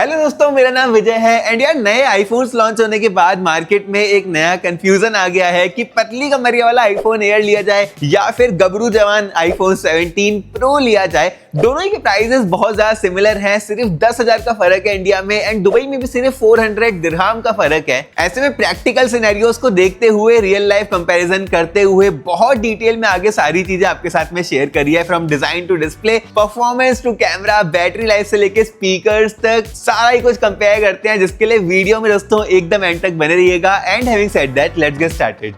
Hello दोस्तों, मेरा नाम विजय है एंड यार नए आईफोन्स लॉन्च होने के बाद मार्केट में एक नया कंफ्यूजन आ गया है कि पतली कमरिया वाला आईफोन एयर लिया जाए या फिर गबरू जवान आईफोन 17 प्रो लिया जाए। दोनों ही के प्राइसेस बहुत ज्यादा सिमिलर हैं, सिर्फ 10,000 का फर्क है इंडिया में एंड दुबई में भी सिर्फ 400 दिरहम का फर्क है। ऐसे में प्रैक्टिकल सिनेरियोस को देखते हुए, रियल लाइफ कंपैरिजन करते हुए बहुत डिटेल में आगे सारी चीजें आपके साथ में शेयर करी है, from design to display, performance to camera, battery life से लेके स्पीकर्स तक सारा ही कुछ कंपेयर करते हैं, जिसके लिए वीडियो में दोस्तों एकदम एंड तक बने रहिएगा। And having said that, let's get started.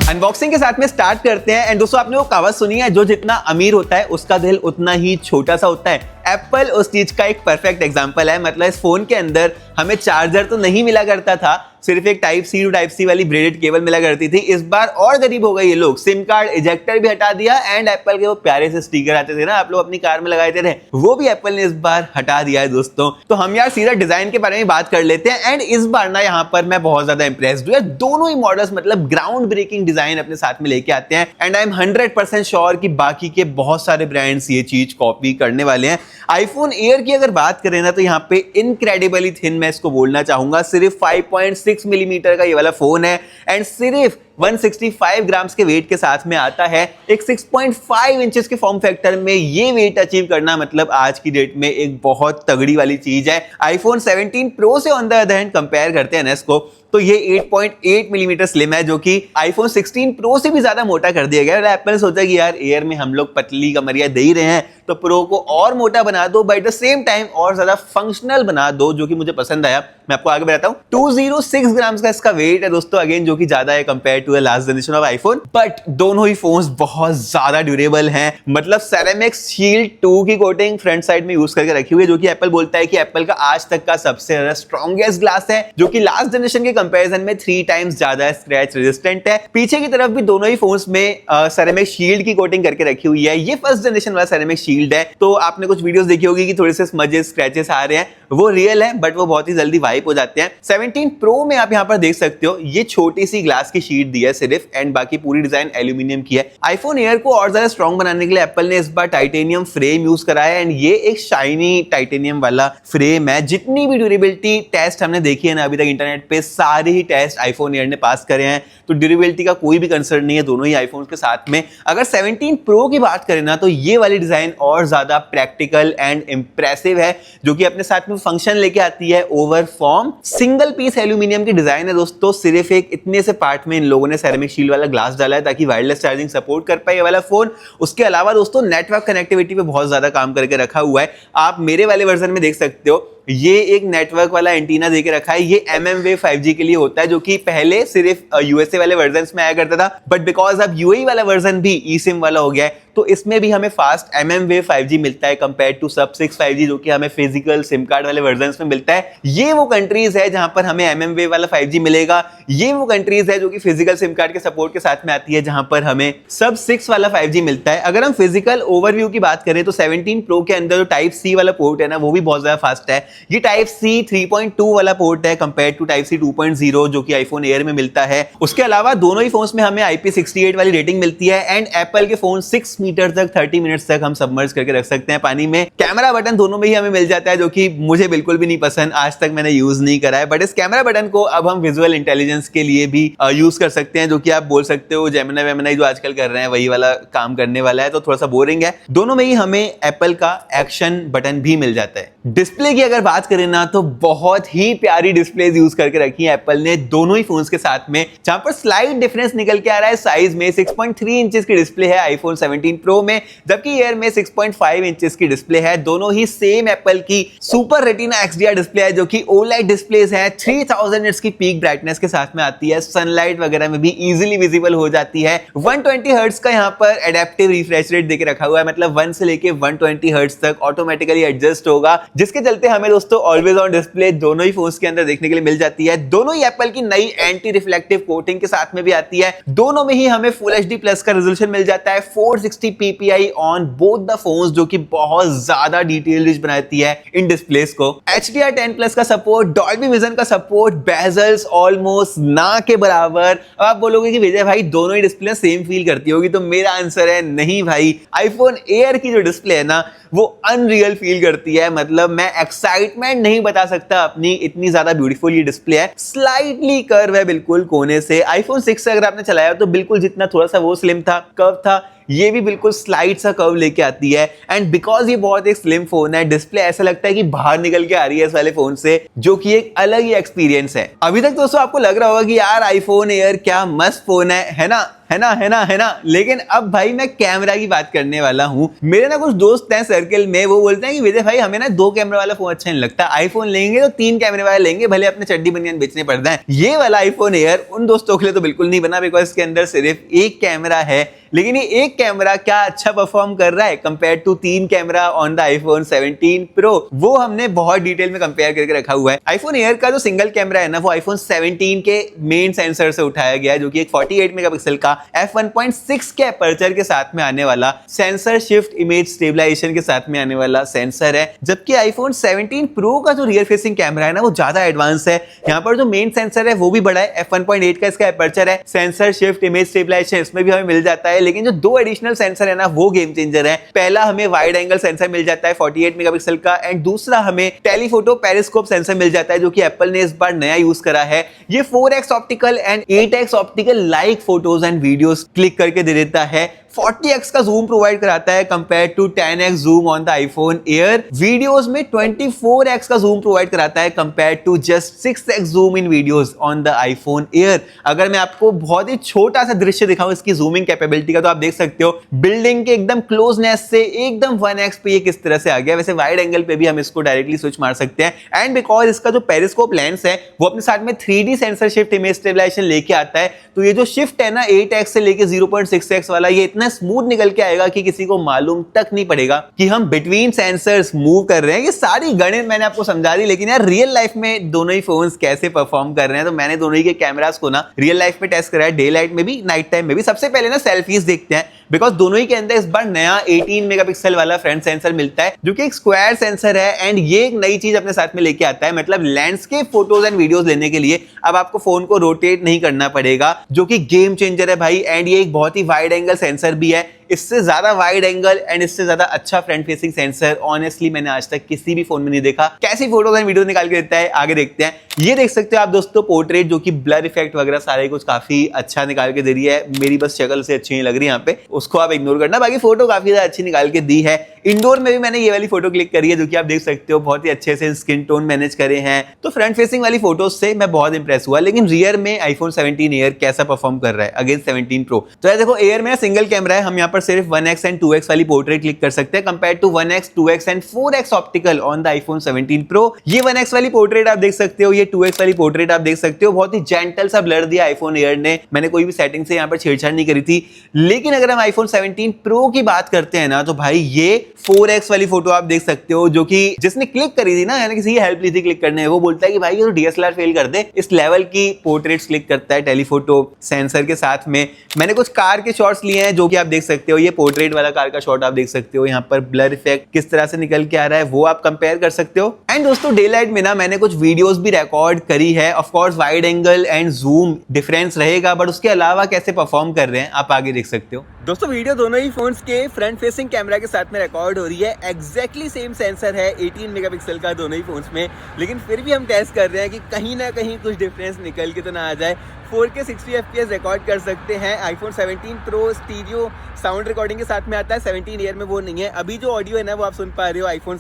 Unboxing के साथ में स्टार्ट करते हैं। एंड दोस्तों, आपने वो कहावत सुनी है, जो जितना अमीर होता है उसका दिल उतना ही छोटा सा होता है। एप्पल उस चीज का एक परफेक्ट एग्जांपल है। मतलब इस फोन के अंदर हमें चार्जर तो नहीं मिला करता था, सिर्फ एक type C to type C वाली ब्रेडेड केबल मिला करती थी। इस बार और गरीब हो गए ये लोग, सिम कार्ड इजेक्टर भी हटा दिया एंड एप्पल के वो प्यारे से स्टिकर आते थे ना, आप लोग अपनी कार में लगाते थे, वो भी एप्पल ने इस बार हटा दिया है दोस्तों। तो हम यार सीधा डिजाइन के बारे में बात कर लेते हैं। एंड इस बार ना यहाँ पर मैं बहुत ज्यादा इंप्रेस्ड हूँ। दोनों ही मॉडल्स मतलब ग्राउंड ब्रेकिंग डिजाइन अपने साथ में लेके आते हैं एंड आई एम 100% श्योर कि बाकी के बहुत सारे ब्रांड्स ये चीज कॉपी करने वाले हैं। आईफोन एयर की अगर बात करें ना, तो यहाँ पे इनक्रेडिबली थिन मैं इसको बोलना चाहूंगा। सिर्फ 5.6 मिलीमीटर का ये वाला फोन है एंड सिर्फ 165 ग्राम्स के वेट के साथ में आता है। एक 6.5 इंचेस के फॉर्म फैक्टर में ये वेट अचीव करना मतलब आज की डेट में एक बहुत तगड़ी वाली चीज है। आईफोन 17 प्रो से on the other hand compare करते हैं इसको, तो ये 8.8 मिलीमीटर स्लिम है, जो कि आईफोन 16 प्रो से भी ज्यादा मोटा कर दिया गया है। एप्पल ने सोचा कि यार एयर में हम लोग पतली कमरिया दे ही रहे हैं, तो प्रो को और मोटा बना दो, but at the same time और ज्यादा फंक्शनल बना दो, जो कि मुझे पसंद आया। मैं आपको आगे बताता हूं। 206 ग्राम्स का इसका वेट है दोस्तों, अगेन जो कि ज्यादा है compare to the last generation of iPhone. But दोनों ही फोन्स बहुत ज्यादा ड्यूरेबल हैं। मतलब सेरेमिक्स शील्ड 2 की कोटिंग फ्रंट साइड में यूज करके रखी हुई है, जो कि एप्पल बोलता है कि एप्पल का आज तक का सबसे ज्यादा स्ट्रॉन्गेस्ट ग्लास है, जो कि लास्ट जनरेशन के कंपैरिजन में 3 टाइम्स ज्यादा स्क्रैच रेजिस्टेंट है। पीछे की तरफ भी दोनों ही फोन्स में सेरेमिक शील्ड की कोटिंग करके रखी हुई है। ये फर्स्ट जनरेशन वाला सेरेमिक शील्ड है, तो आपने कुछ वीडियोस देखी होगी कि थोड़े से स्मजेस स्क्रैचेस आ रहे हैं, वो रियल है बट वो बहुत ही जल्दी वाइप हो जाते हैं। 17 प्रो में आप यहां पर देख सकते हो, ये छोटी सी ग्लास की शीट दी है सिर्फ, एंड बाकी पूरी डिजाइन एल्यूमिनियम की है। आईफोन एयर को और ज्यादा स्ट्रॉन्ग बनाने के लिए एप्पल ने इस बार टाइटेनियम फ्रेम यूज करा है एंड ये एक शाइनी टाइटेनियम वाला फ्रेम है। जितनी भी ड्यूरेबिलिटी टेस्ट हमने देखी है ना अभी तक इंटरनेट पे, सारे ही टेस्ट आईफोन एयर ने पास करे हैं, तो ड्यूरेबिलिटी का कोई भी कंसर्न नहीं है दोनों ही आईफोन के साथ में। अगर 17 प्रो की बात करें ना, तो ये वाली डिजाइन और ज्यादा प्रैक्टिकल एंड इंप्रेसिव है, जो कि अपने साथ में फंक्शन लेके आती है over form. Single piece aluminium की डिजाइन है दोस्तों, सिर्फ एक इतने से पार्ट में इन लोगों ने सेरेमिक शील्ड वाला ग्लास डाला है ताकि वायरलेस चार्जिंग सपोर्ट कर पाए ये वाला फोन। उसके अलावा दोस्तों नेटवर्क कनेक्टिविटी पे बहुत ज्यादा काम करके रखा हुआ है। आप मेरे वाले वर्जन में देख सकते हो, ये एक नेटवर्क वाला एंटीना देके रखा है। ये mmWave 5G के लिए होता है, जो कि पहले सिर्फ यूएसए वाले वर्जन में आया करता था, बट बिकॉज अब यूएई वाला वर्जन भी eSIM वाला हो गया है, तो इसमें भी हमें फास्ट mmWave 5G मिलता है कंपेयर टू sub-6 5G, जो कि हमें फिजिकल सिम कार्ड वाले वर्जन में मिलता है। ये वो कंट्रीज है जहां पर हमें mmWave वाला 5G मिलेगा। ये वो कंट्रीज है जो कि फिजिकल सिम कार्ड के सपोर्ट के साथ में आती है, जहां पर हमें sub-6 वाला 5G मिलता है। अगर हम फिजिकल ओवरव्यू की बात करें तो 17 प्रो के अंदर जो टाइप सी वाला पोर्ट है ना, वो भी बहुत ज्यादा फास्ट है। ये टाइप सी 3.2 वाला पोर्ट है कंपेयर टू टाइप सी 2.0, जो कि आईफोन एयर में मिलता है। उसके अलावा दोनों ही फोन्स में हमें IP68 वाली रेटिंग मिलती है एंड एप्पल के फोन 6 मीटर तक 30 मिनट्स तक हम सबमर्ज करके रख सकते हैं पानी में। कैमरा बटन दोनों में ही हमें मिल जाता है, जो कि मुझे बिल्कुल भी नहीं पसंद, आज तक मैंने यूज नहीं करा है। बट इस कैमरा बटन को अब हम विजुअल इंटेलिजेंस के लिए भी यूज कर सकते हैं, जो कि आप बोल सकते हो जेमिनी वेमिनी जो आजकल कर रहे हैं वही वाला काम करने वाला है, तो थोड़ा सा बोरिंग है। दोनों में ही हमें एप्पल का एक्शन बटन भी मिल जाता है। डिस्प्ले की अगर बात करें ना, तो बहुत ही प्यारी डिस्प्ले यूज करके रखी है एप्पल ने दोनों ही फोन्स के साथ में, जहां पर स्लाइड डिफरेंस निकल के आ रहा है साइज में। 6.3 इंचेस की डिस्प्ले है आईफोन 17 प्रो में, जबकि एयर में 6.5 इंचेस की डिस्प्ले है। दोनों ही सेम एप्पल की सुपर रेटिना XDR डिस्प्ले है, जो कि OLED डिस्प्लेज है। 3000 निट्स की पीक ब्राइटनेस के साथ में आती है, सनलाइट वगैरह में भी इजीली विजिबल हो जाती है। 120 हर्ट्ज का यहाँ पर एडेप्टिव रिफ्रेश रेट देके रखा हुआ है, मतलब 1 से लेके 120 हर्ट्ज तक ऑटोमेटिकली एडजस्ट होगा, जिसके चलते हमें दोस्तों ऑलवेज ऑन डिस्प्ले दोनों ही फोन्स के अंदर देखने के लिए मिल जाती है। दोनों ही एप्पल की नई एंटी रिफ्लेक्टिव कोटिंग के साथ में भी आती है। दोनों में ही हमें फुल एचडी प्लस का रेजोल्यूशन मिल जाता है 460 ppi on both the phones, जो कि बहुत ज्यादा डिटेल रिच बनाती है इन डिस्प्लेस को। HDR10 प्लस का सपोर्ट, डॉल्बी विजन का सपोर्ट, बेजल्स ऑलमोस्ट ना के बराबर। अब आप बोलोगे कि विजय भाई दोनों ही डिस्प्ले सेम फील करती होगी, तो मेरा आंसर है नहीं भाई। आईफोन एयर की जो डिस्प्ले है ना वो अनरियल फील करती है। मतलब मैं एक्साइटमेंट नहीं बता सकता अपनी, इतनी ज्यादा ब्यूटीफुल ये डिस्प्ले है। स्लाइटली कर्व है बिल्कुल कोने से। आईफोन 6 से अगर आपने चलाया तो बिल्कुल जितना थोड़ा सा वो स्लिम था, कर्व था, ये भी बिल्कुल स्लाइड सा कर्व लेके आती है। एंड बिकॉज ये बहुत एक स्लिम फोन है, डिस्प्ले ऐसा लगता है कि बाहर निकल के आ रही है इस वाले फोन से, जो कि एक अलग ही एक्सपीरियंस है। अभी तक दोस्तों आपको लग रहा होगा कि यार आईफोन एयर क्या मस्त फोन है ना, है ना, है ना, है ना। लेकिन अब भाई मैं कैमरा की बात करने वाला हूं। मेरे ना कुछ दोस्त हैं सर्कल में, वो बोलते हैं कि विजय भाई हमें ना 2 कैमरा वाला फोन अच्छा नहीं लगता, आईफोन लेंगे तो 3 कैमरे वाला लेंगे, भले अपने चड्डी बनियान बेचने पड़ जाए। ये वाला आईफोन एयर उन दोस्तों के लिए तो बिल्कुल नहीं बना, बिकॉज इसके अंदर सिर्फ एक कैमरा है। लेकिन ये एक कैमरा क्या अच्छा परफॉर्म कर रहा है compare to 3 camera on the iPhone 17 Pro, वो हमने बहुत डिटेल में कंपेयर करके रखा हुआ है। आईफोन एयर का जो सिंगल कैमरा है ना वो आईफोन 17 के मेन सेंसर से उठाया गया है, जो कि एक 48 मेगापिक्सल का f1.6 के अपर्चर के साथ में आने वाला सेंसर शिफ्ट इमेज स्टेबलाइजेशन के साथ में आने वाला सेंसर है। जबकि आईफोन 17 प्रो का जो रियर फेसिंग कैमरा है ना वो ज्यादा एडवांस है। यहाँ पर जो मेन सेंसर है वो भी बड़ा है, f1.8 का इसका अपर्चर है। सेंसर शिफ्ट इमेज स्टेबलाइजेशन इसमें भी हमें मिल जाता है, लेकिन जो 2 एडिशनल सेंसर है ना वो गेम चेंजर है। पहला हमें वाइड एंगल सेंसर मिल जाता है 48 मेगापिक्सल का, एंड दूसरा हमें टेलीफोटो पेरिस्कोप सेंसर मिल जाता है, जो कि एप्पल ने इस बार नया यूज करा है। ये 4x optical and 8x optical like photos and videos click करके दे देता है। 40x का जूम प्रोवाइड कराता है compare to 10x zoom on the iPhone Air. Videos में 24x का जूम प्रोवाइड कराता है compare to just 6x zoom in videos on the iPhone Air. अगर मैं आपको बहुत ही छोटा सा दृश्य दिखाऊं इसकी जूमिंग कैपेबिलिटी का, तो आप देख सकते हो बिल्डिंग के एकदम क्लोजनेस से एकदम 1x पे ये किस तरह से आ गया। वैसे वाइड एंगल पे भी हम इसको डायरेक्टली स्विच मार सकते हैं। एंड बिकॉज इसका जो पेरिस्कोप लेंस है वो अपने साथ में 3D sensor shift image stabilization लेके आता है, तो ये जो शिफ्ट है ना 8x से लेके 0.6x वाला, ये इतना स्मूथ निकल के आएगा कि किसी को मालूम तक नहीं पड़ेगा कि हम बिटवीन सेंसर्स मूव कर रहे हैं। ये सारी गणित मैंने आपको समझा दी, लेकिन यार रियल लाइफ में दोनों ही फोन्स कैसे परफॉर्म कर रहे हैं, तो मैंने दोनों ही के कैमरास को ना रियल लाइफ में टेस्ट करा है, डे लाइट में भी नाइट टाइम में भी। सबसे पहले ना सेल्फीज देखते हैं, बिकॉज दोनों ही के अंदर इस बार नया 18 मेगापिक्सल वाला फ्रंट सेंसर मिलता है, जो कि एक स्क्वायर सेंसर है। एंड ये एक नई चीज अपने साथ में लेके आता है, मतलब लैंडस्केप फोटोज एंड वीडियोस लेने के लिए अब आपको फोन को रोटेट नहीं करना पड़ेगा, जो कि गेम चेंजर है भाई। एंड ये एक बहुत ही वाइड एंगल सेंसर भी है, इससे ज्यादा वाइड एंगल एंड इससे ज्यादा अच्छा फ्रंट फेसिंग सेंसर ऑनेस्टली मैंने आज तक किसी भी फोन में नहीं देखा। कैसी फोटोज एंड वीडियो निकाल के देता है आगे देखते हैं। ये देख सकते हो आप दोस्तों पोर्ट्रेट, जो कि ब्लर इफेक्ट वगैरह सारे कुछ काफी अच्छा निकाल के दे रही है। मेरी बस शक्ल से अच्छी नहीं लग रही यहाँ पे, उसको आप इग्नोर करना, बाकी फोटो काफी ज्यादा अच्छी निकाल के दी है। इंडोर में भी मैंने ये वाली फोटो क्लिक करी है, जो कि आप देख सकते हो बहुत ही अच्छे से स्किन टोन मैनेज करे हैं। तो फ्रंट फेसिंग वाली फोटोज से मैं बहुत इंप्रेस हुआ। लेकिन रियर में आईफोन 17 एयर कैसा परफॉर्म कर रहा है अगेंस्ट 17 प्रो, तो यार देखो एयर में सिंगल कैमरा है, हम यहाँ पर सिर्फ 1x एंड 2x वाली पोर्ट्रेट क्लिक कर सकते हैं compare to 1x 2x and 4x optical on the iPhone 17 Pro. ये 1x वाली पोर्ट्रेट आप देख सकते हो, ये 2x वाली पोर्ट्रेट आप देख सकते हो। बहुत ही जेंटल सा ब्लर दिया आईफोन एयर ने, मैंने कोई भी सेटिंग से यहाँ पर छेड़छाड़ नहीं करी थी। लेकिन अगर हम आईफोन 17 प्रो की बात करते हैं ना, तो भाई ये 4x वाली फोटो आप देख सकते हो, जो कि जिसने क्लिक करी थी ना, यानी किसी की हेल्प ली थी क्लिक करने, वो बोलता है कि भाई ये तो डीएसएलआर फेल कर दे, इस लेवल की पोर्ट्रेट्स क्लिक करता है टेलीफोटो सेंसर के साथ में। मैंने कुछ कार के शॉट्स लिए हैं, जो कि आप देख सकते हो, ये पोर्ट्रेट वाला कार का शॉट आप देख सकते हो, यहाँ पर ब्लर इफेक्ट किस तरह से निकल के आ रहा है वो आप कंपेयर कर सकते हो। एंड दोस्तों डे लाइट में ना मैंने कुछ वीडियोस भी रिकॉर्ड करी है। Of course wide angle and zoom difference रहेगा, बट उसके अलावा कैसे परफॉर्म कर रहे हैं आप आगे देख सकते हो। दोस्तों वीडियो दोनों ही फोन्स के फ्रंट फेसिंग कैमरा के साथ में रिकॉर्ड हो रही है। एग्जैक्टली सेम सेंसर है 18 मेगापिक्सल का दोनों ही फोन्स में, लेकिन फिर भी हम टेस्ट कर रहे हैं कि कहीं ना कहीं कुछ डिफरेंस निकल के तो ना आ जाए। 4K 60 FPS रिकॉर्ड कर सकते हैं। IPhone 17 pro stereo sound recording के साथ में आता है, 17 एयर में वो नहीं है। अभी जो ऑडियो है ना वो आप सुन पा रहे हो आईफोन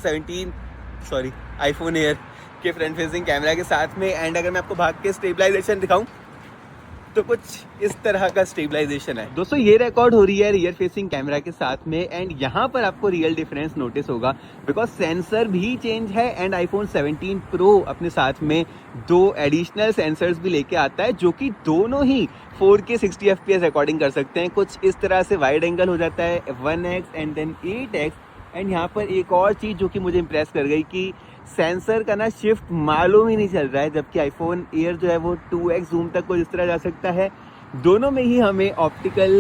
एयर के फ्रंट फेसिंग कैमरा के साथ में। एंड अगर मैं आपको भाग के स्टेबलाइजेशन दिखाऊं तो कुछ इस तरह का स्टेबलाइजेशन है। दोस्तों ये रिकॉर्ड हो रही है रियर फेसिंग कैमरा के साथ में, एंड यहाँ पर आपको रियल डिफरेंस नोटिस होगा, बिकॉज सेंसर भी चेंज है। एंड आईफोन 17 प्रो अपने साथ में 2 एडिशनल सेंसर्स भी लेके आता है, जो कि दोनों ही 4K 60 FPS रिकॉर्डिंग कर सकते हैं। कुछ इस तरह से वाइड एंगल हो जाता है 1x and then 8x, and यहाँ पर एक और चीज़ जो कि मुझे इम्प्रेस कर गई कि सेंसर का ना शिफ्ट मालूम ही नहीं चल रहा है, जबकि आईफोन एयर जो है वो 2x जूम तक को इस तरह जा सकता है। दोनों में ही हमें ऑप्टिकल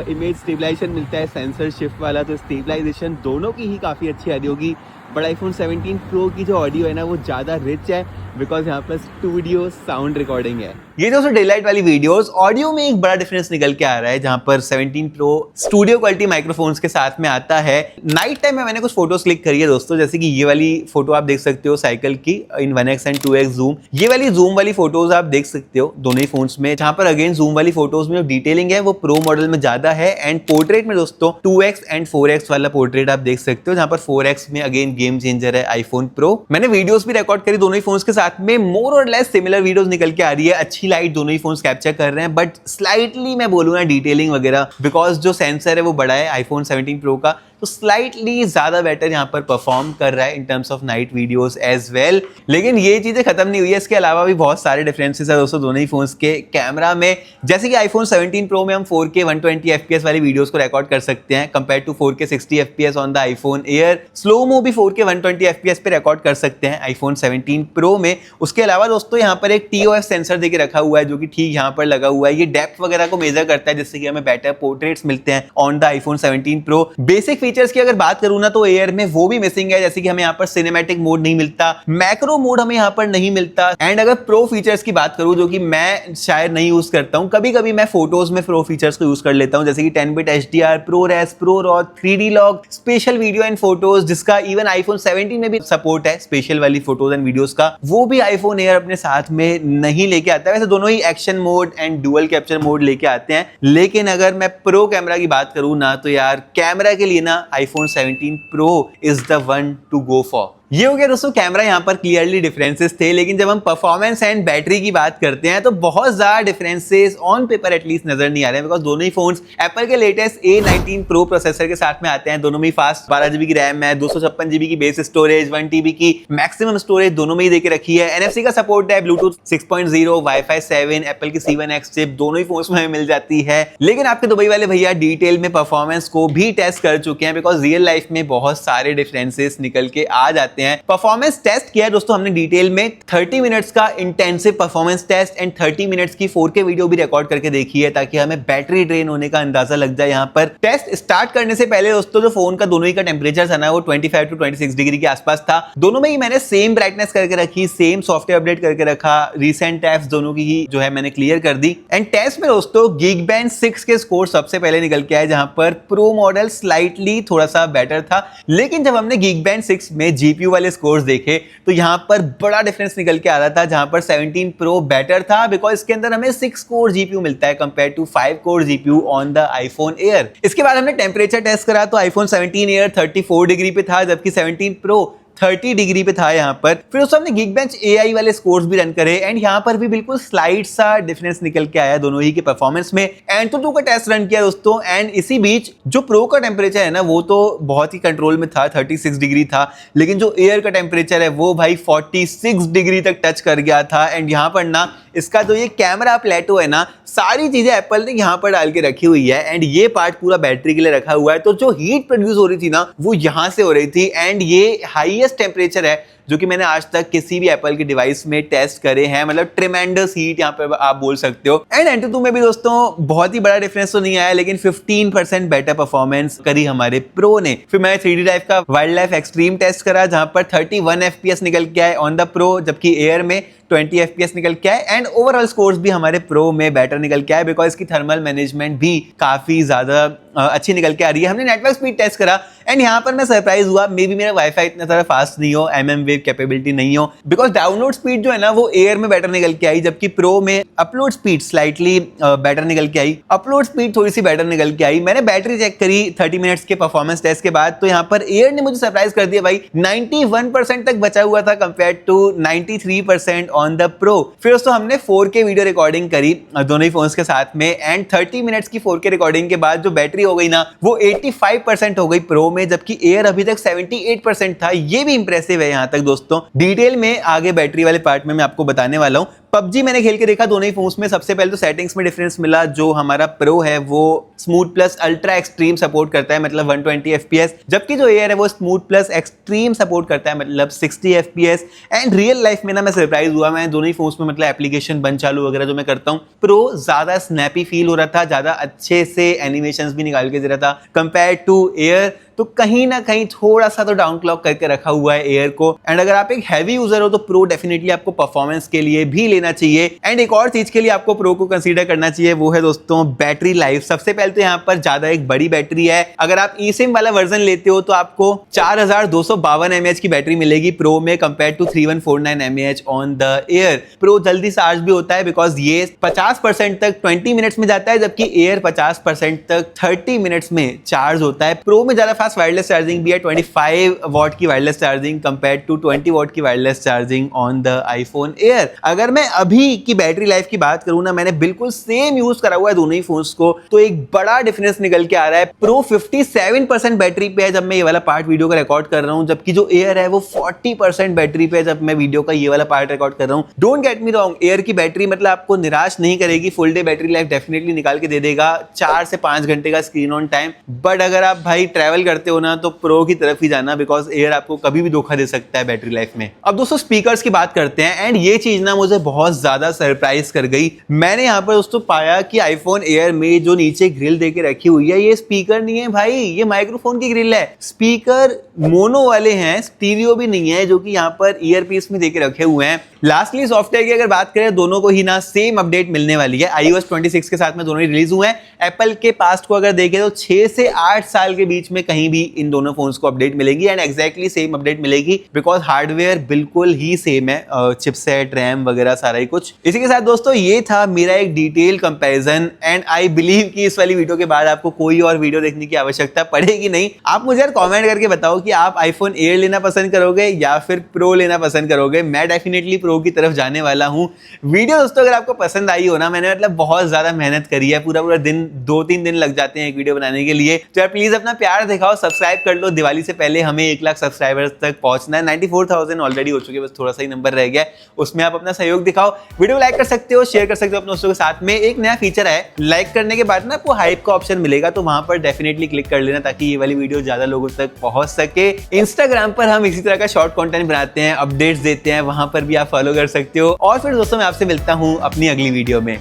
इमेज स्टेबलाइजेशन मिलता है, सेंसर शिफ्ट वाला, तो स्टेबलाइजेशन दोनों की ही काफ़ी अच्छी आ रही होगी। बट आईफोन 17 प्रो की जो ऑडियो है ना वो ज़्यादा रिच है, बिकॉज यहाँ पर स्टूडियो साउंड रिकॉर्डिंग है। ये जो डेलाइट वाली वीडियोस, ऑडियो में एक बड़ा डिफरेंस निकल के आ रहा है, जहाँ पर 17 प्रो स्टूडियो क्वालिटी माइक्रोफोन्स के साथ में आता है। नाइट टाइम में मैंने कुछ फोटोज क्लिक करी है दोस्तों, जैसे कि ये वाली फोटो आप देख सकते हो साइकिल की इन 1x एंड 2x जूम। ये वाली जूम वाली फोटोज आप देख सकते हो दोनों ही फोन्स में, जहाँ पर अगेन जूम वाली फोटोज में जो डिटेलिंग है वो प्रो मॉडल में ज्यादा है। एंड पोर्ट्रेट में दोस्तों 2x एंड 4x वाला पोर्ट्रेट आप देख सकते हो, जहाँ पर 4x में अगेन गेम चेंजर है आईफोन प्रो। मैंने वीडियोस भी रिकॉर्ड करी दोनों ही फोन्स के साथ में, मोर और लेस सिमिलर वीडियोस निकल के आ रही है। अच्छी लाइट दोनों ही फोन्स कैप्चर कर रहे हैं, बट स्लाइटली मैं बोलूंगा डिटेलिंग वगैरह, बिकॉज जो सेंसर है वो बड़ा है आईफोन 17 प्रो का, तो स्लाइटली ज्यादा बेटर यहाँ पर परफॉर्म कर रहा है in terms of night videos as well. लेकिन ये चीजें खत्म नहीं हुई है, इसके अलावा भी बहुत सारे डिफरेंसेस है दोस्तों दोनों ही फोन्स के कैमरा में। जैसे कि आईफोन 17 प्रो में हम 4K 120 FPS वाली वीडियोस को रिकॉर्ड कर सकते हैं compare to 4K 60 FPS on the iPhone Air. Slow mo भी 4K 120 FPS पे रिकॉर्ड कर सकते हैं आईफोन 17 प्रो में। उसके अलावा दोस्तों यहाँ पर एक TOF सेंसर देके रखा हुआ है, जो कि ठीक यहाँ पर लगा हुआ है। ये डेप्थ वगैरह को मेजर करता है, जिससे कि हमें बेटर पोर्ट्रेट्स मिलते हैं on the iPhone 17 pro. Basic features की अगर बात करूं ना तो एयर में वो भी मिसिंग है, जैसे कि हमें यहाँ पर सिनेमैटिक मोड नहीं मिलता, मैक्रो मोड हमें यहाँ पर नहीं मिलता। एंड अगर प्रो फीचर्स की बात करूं, जो कि मैं शायद नहीं यूज करता हूं, कभी कभी मैं फोटोज में प्रो फीचर्स को यूज कर लेता हूं, जैसे कि 10-bit HDR, ProRes, ProRaw, 3D log, spatial video and photos, जिसका इवन आईफोन 17 में भी सपोर्ट है स्पेशल वाली फोटोज एंड वीडियोस का, वो भी आईफोन एयर अपने साथ में नहीं लेके आता है। वैसे दोनों ही action mode and dual capture mode लेके आते हैं, लेकिन अगर मैं प्रो कैमरा की बात करूं ना, तो यार कैमरा के लिए ना iPhone 17 Pro is the one to go for। ये हो गया दोस्तों कैमरा, यहाँ पर क्लियरली डिफरेंसेस थे। लेकिन जब हम परफॉर्मेंस एंड बैटरी की बात करते हैं तो बहुत ज्यादा डिफरेंसेस ऑन पेपर एटलीस्ट नजर नहीं आ रहे हैं, बिकॉज दोनों ही फोन्स एप्पल के लेटेस्ट A19 Pro प्रोसेसर के साथ में आते हैं। दोनों में फास्ट 12GB की रैम है, 256GB की बेस स्टोरेज, 1TB की मैक्सिमम स्टोरेज दोनों में ही देके रखी है। NFC का सपोर्ट है, ब्लूटूथ 6.0, Wi-Fi 7, एप्पल की C1X चिप दोनों ही फोन्स में मिल जाती है। लेकिन आपके दुबई वाले भैया डिटेल में परफॉर्मेंस को भी टेस्ट कर चुके हैं, बिकॉज रियल लाइफ में बहुत सारे डिफरेंसेस निकल के आ जाते हैं। परफॉर्मेंस टेस्ट किया दोस्तों हमने डिटेल में, 30 मिनट्स का intensive performance test and 30 minutes की 4K वीडियो भी रिकॉर्ड करके देखी है, ताकि हमें बैटरी ड्रेन होने का अंदाजा लग जाए। यहाँ पर टेस्ट स्टार्ट करने से पहले दोस्तों जो फोन का दोनों ही का टेम्परेचर था ना, वो 25 to 26 डिग्री के आसपास था। दोनों में ही मैंने सेम ब्राइटनेस करके रखी, सेम सॉफ्टवेयर अपडेट करके रखा, रिसेंट टैब्स दोनों की ही जो है मैंने क्लियर कर दी। एंड टेस्ट में दोस्तों Geekbench 6 के स्कोर सबसे पहले निकल के आए, जहां पर प्रो मॉडल स्लाइटली थोड़ा सा बेटर था। लेकिन जब हमने Geekbench 6 में GPU वाले स्कोर्स देखे तो यहां पर बड़ा डिफरेंस निकल के आ रहा था, जहां पर 17 प्रो बेटर था, बिकॉज इसके अंदर हमें 6 कोर GPU मिलता है compare to 5 core GPU on the iPhone Air. इसके बाद हमने टेम्परेचर टेस्ट करा तो आईफोन 17 एयर 34 डिग्री पे था, जबकि 17 प्रो 30 डिग्री पे था यहाँ पर। फिर उसमें हमने Geekbench AI वाले स्कोर्स भी रन करे, एंड यहाँ पर भी बिल्कुल स्लाइड सा डिफरेंस निकल के आया दोनों ही के परफॉर्मेंस में। Antutu का टेस्ट रन किया दोस्तों, एंड इसी बीच जो प्रो का टेम्परेचर है ना वो तो बहुत ही कंट्रोल में था, 36 डिग्री था, लेकिन जो एयर का टेम्परेचर है वो भाई 46 डिग्री तक टच कर गया था। एंड यहाँ पर ना इसका जो ये कैमरा प्लेटो है ना, सारी चीजें एप्पल ने यहाँ पर डाल के रखी हुई है, एंड ये पार्ट पूरा बैटरी के लिए रखा हुआ है। तो जो हीट प्रोड्यूस हो रही थी ना वो यहाँ से हो रही थी, एंड ये हाईएस्ट टेम्परेचर है जो कि मैंने आज तक किसी भी एप्पल की डिवाइस में टेस्ट करे हैं, मतलब ट्रेमेंडस हीट यहाँ पे आप बोल सकते हो। एंड Antutu में भी दोस्तों बहुत ही बड़ा डिफरेंस तो नहीं आया, लेकिन 15% बेटर परफॉर्मेंस करी हमारे प्रो ने। फिर मैंने 3D ड्राइव का वाइल्ड लाइफ एक्सट्रीम टेस्ट करा, जहां पर 31 FPS निकल के आए ऑन द प्रो, जबकि एयर में 20 FPS निकल के आए। एंड ओवरऑल स्कोर्स भी हमारे प्रो में बेटर निकल के आए, बिकॉज इसकी थर्मल मैनेजमेंट भी काफी ज्यादा अच्छी निकल के आ रही है। हमने नेटवर्क स्पीड टेस्ट करा, एंड यहाँ पर मैं सरप्राइज हुआ, मे बी मेरा वाईफाई इतना ज़्यादा फास्ट नहीं हो, mmWave कैपेबिलिटी नहीं हो, बिकॉज डाउनलोड स्पीड जो है ना वो एयर में बेटर निकल के आई, जबकि प्रो में अपलोड स्पीड स्लाइटली बेटर निकल के आई, अपलोड स्पीड थोड़ी सी बेटर निकल के आई। मैंने बैटरी चेक करी 30 मिनट्स के परफॉर्मेंस टेस्ट के बाद, तो यहाँ पर एयर ने मुझे सरप्राइज कर दिया भाई, 91% तक बचा हुआ था compare to 93% on the Pro. फिर दोस्तों हमने 4K वीडियो रिकॉर्डिंग करी दोनों ही फोन्स के साथ में, एंड 30 मिनट्स की 4K रिकॉर्डिंग के बाद जो बैटरी हो गई ना वो 85% हो गई प्रो में, जबकि एयर अभी तक 78% था। ये भी इंप्रेसिव है यहाँ तक दोस्तों। डिटेल में आगे बैटरी वाले पार्ट में मैं आपको बताने वाला हूँ। PUBG मैंने खेल के देखा दोनों ही फोन्स में। सबसे पहले तो सेटिंग्स में डिफरेंस मिला, जो हमारा प्रो है वो smooth plus ultra extreme support करता है, मतलब 120 FPS, जबकि जो एयर है वो स्मूथ प्लस एक्सट्रीम सपोर्ट करता है, मतलब 60 FPS। एंड रियल लाइफ में ना मैं सरप्राइज हुआ, मैं दोनों ही फोन्स में मतलब एप्लीकेशन बंद चालू वगैरह जो मैं करता हूँ, प्रो ज्यादा स्नैपी फील हो रहा था, ज्यादा अच्छे से एनिमेशंस भी निकाल के दे रहा था कंपेयर टू एयर। तो कहीं ना कहीं थोड़ा सा तो डाउन क्लॉक करके रखा हुआ है एयर को। एंड अगर आप एक हैवी यूजर हो तो प्रो डेफिनेटली आपको परफॉर्मेंस के लिए भी लेना चाहिए। एंड एक और चीज के लिए आपको प्रो को कंसीडर करना चाहिए, वो है दोस्तों बैटरी लाइफ। सबसे पहले तो यहाँ पर ज्यादा एक बड़ी बैटरी है। अगर आप eSIM वाला वर्जन लेते हो तो आपको 4252 mAh की बैटरी मिलेगी प्रो में, compare to 3149 mAh on the Air. Pro जल्दी चार्ज भी होता है बिकॉज ये 50% तक 20 मिनट्स में जाता है, जबकि एयर 50% तक 30 मिनट्स में चार्ज होता है। प्रो में ज्यादा फास्ट वायरलेस चार्जिंग भी है, 25 वॉट की wireless charging compare to 20 watt की wireless charging on the iPhone Air. अगर मैं अभी की बैटरी लाइफ की बात करूं ना, मैंने बिल्कुल सेम यूज करा हुआ है दोनों ही फोन्स को, तो एक बड़ा डिफरेंस निकल के आ रहा है। प्रो 57% बैटरी पे है जब मैं ये वाला पार्ट वीडियो का रिकॉर्ड कर रहा हूं, जबकि जो एयर है वो 40% बैटरी पे है जब मैं वीडियो का ये वाला पार्ट रिकॉर्ड कर रहा हूं। Don't get me wrong, air की बैटरी मतलब आपको निराश नहीं करेगी, full day battery life definitely निकाल के दे देगा, 4 से 5 घंटे का स्क्रीन ऑन टाइम। बट अगर आप भाई ट्रैवल करते हो ना तो प्रो की तरफ ही जाना, बिकॉज एयर आपको कभी भी धोखा दे सकता है बैटरी लाइफ में। अब दोस्तों स्पीकर्स की बात करते हैं, एंड ये चीज ना मुझे बहुत ज्यादा सरप्राइज कर गई। मैंने यहाँ पर दोस्तों पाया कि आईफोन एयर में जो नीचे ग्रिल देके रखी हुई है, ये स्पीकर नहीं है भाई, ये माइक्रोफोन की ग्रिल है। स्पीकर मोनो वाले हैं, स्टीरियो भी नहीं है, जो कि यहाँ पर ईयरपीस में देके रखे हुए हैं। लास्टली सॉफ्टवेयर की अगर बात करें, दोनों को ही ना सेम अपडेट मिलने वाली है। iOS 26 के साथ में दोनों ही रिलीज हुए हैं। एप्पल के पास्ट को अगर देखें तो 6 से 8 साल के बीच में कहीं भी इन दोनों फोन्स को अपडेट मिलेगी, एंड एग्जैक्टली सेम अपडेट मिलेगी बिकॉज हार्डवेयर बिल्कुल ही सेम है, चिपसेट, रैम वगैरह सारा ही कुछ। इसी के साथ दोस्तों ये था मेरा एक detail comparison, and I believe कि इस वाली वीडियो के बाद आपको कोई और वीडियो देखने की आवश्यकता पड़ेगी नहीं। आप मुझे यार कमेंट करके बताओ कि आप आईफोन एयर लेना पसंद करोगे या फिर प्रो लेना पसंद करोगे। मैं डेफिनेटली प्रो की तरफ जाने वाला हूं। वीडियो दोस्तों अगर आपको पसंद आई हो ना, मैंने मतलब बहुत ज्यादा मेहनत करी है, पूरा दिन 2-3 दिन लग जाते हैं एक वीडियो बनाने के लिए, तो यार प्लीज अपना प्यार दिखाओ, सब्सक्राइब कर लो। दिवाली से पहले हमें 1 लाख सब्सक्राइबर्स तक पहुंचना है। 94,000 ऑलरेडी हो चुके, बस थोड़ा सा ही नंबर रह गया है, उसमें आप अपना सहयोग दिखाओ। वीडियो लाइक कर सकते हो, शेयर कर सकते हो अपने दोस्तों के साथ में। एक नया फीचर है, लाइक करने के बाद ना आपको हाइप का ऑप्शन मिलेगा, तो वहां पर डेफिनेटली क्लिक कर लेना ताकि ये वाली वीडियो ज्यादा लोगों तक पहुंच सके। इंस्टाग्राम पर हम इसी तरह का शॉर्ट कंटेंट बनाते हैं, अपडेट्स देते हैं, वहां पर भी आप फॉलो कर सकते हो। और फिर दोस्तों मैं आपसे मिलता हूं अपनी अगली वीडियो में।